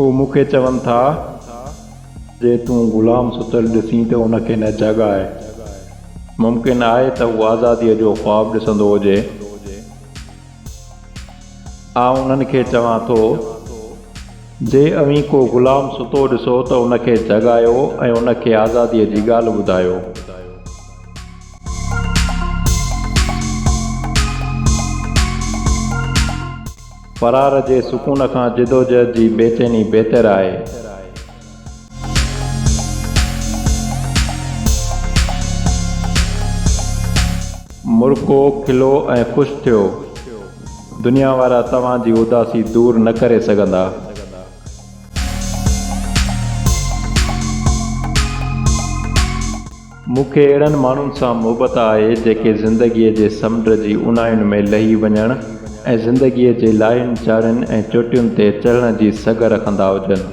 हू मूंखे चवनि था जे तूं ग़ुलाम सुतल ॾिसीं त उनखे न जगाए। मुमकिन आहे त हू आज़ादीअ जो ख़्वाबु ॾिसंदो हुजे। आउं उन्हनि खे चवां थो जे अवीं को ग़ुलाम सुतो ॾिसो त उनखे जगायो ऐं उनखे आज़ादीअ जी ॻाल्हि ॿुधायो। फ़रार जे सुकून खां जिदोजहद जी बेचैनी बहितर आहे। मुर्को खिलो ऐं ख़ुशि थियो। दुनिया वारा तव्हांजी उदासी दूर न करे सघंदा। मूंखे अहिड़नि माण्हुनि सां मुहबत आहे जेके ज़िंदगीअ जे समुंड जी उनायुनि में लही वञण ऐं ज़िंदगीअ जे लाहियुनि चाढ़ियुनि ऐं चोटियुनि ते चढ़ण जी सघ रखंदा हुजनि।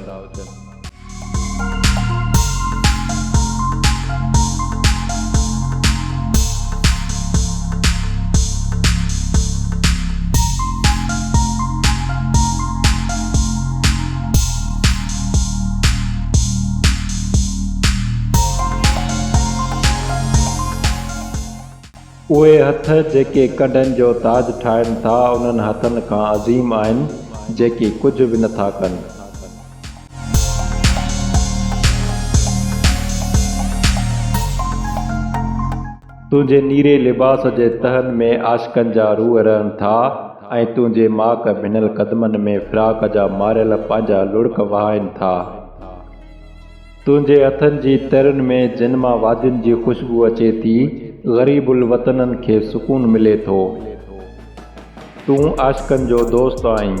उहे हथ जेके कंडनि जो ताज ठाहिनि था उन्हनि हथनि खां अज़ीम आहिनि जेके कुझु बि नथा कनि। तुंहिंजे नीरे लिबास जे तहनि में आशिक़नि जा रूह रहनि था ऐं तुंहिंजे माक भिनल क़दमनि में फ़िराक़ जा मारियल पंहिंजा लुढ़क वहाइनि था। तुंहिंजे हथनि जी तरुनि में जिन मां वादियुनि जी ख़ुशबू अचे थी, ग़रीबुल वतननि खे सुकून मिले थो। तूं आशिक़नि जो दोस्त आहीं,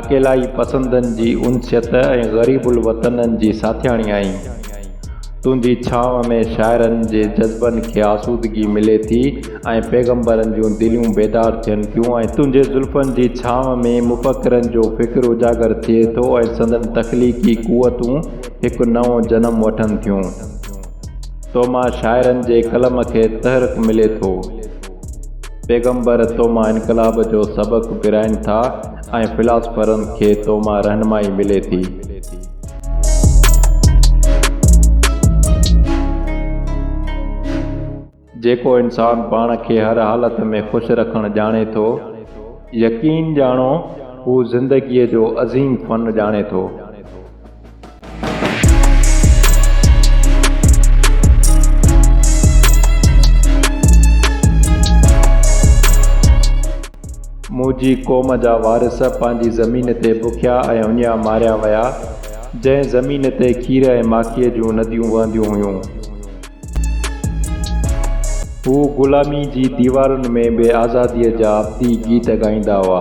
अकेलाई पसंदनि जी उनसियत ऐं ग़रीबुल वतननि जी साथियाणी आहीं। तुंहिंजी छांव में शाइरनि जे जज़्बनि खे आसूदगी मिले थी ऐं पैगंबरनि जूं दिलियूं बेदार थियनि थियूं ऐं तुंहिंजे ज़ुल्फ़नि जी छांव में मुफ़क्किरनि जो फ़िक्र उजागर थिए थो ऐं संदन तख़लीक़ी क़ुव्वतूं हिकु नओं जनमु वठनि थियूं। तोमां शाइरनि जे कलम खे तहरिक मिले थो। पैगंबर तोमां इनक़लाब जो सबक़ विराइनि था ऐं फ़िलासफ़रनि खे तोमां रहनुमाई मिले थी। जेको इंसान पाण खे हर हालत में ख़ुशि रखणु ॼाणे थो, यकीन ॼाणो हू ज़िंदगीअ जो अज़ीम फ़न ॼाणे थो। मुंहिंजी क़ौम जा वारिस पंहिंजी ज़मीन ते बुखिया ऐं उञा मारिया विया, जंहिं ज़मीन ते खीर ऐं माखीअ जूं नदियूं वहंदियूं हुयूं। हू ग़ुलामी जी दीवारुनि में बि आज़ादीअ जा अब्दी गीत ॻाईंदा हुआ।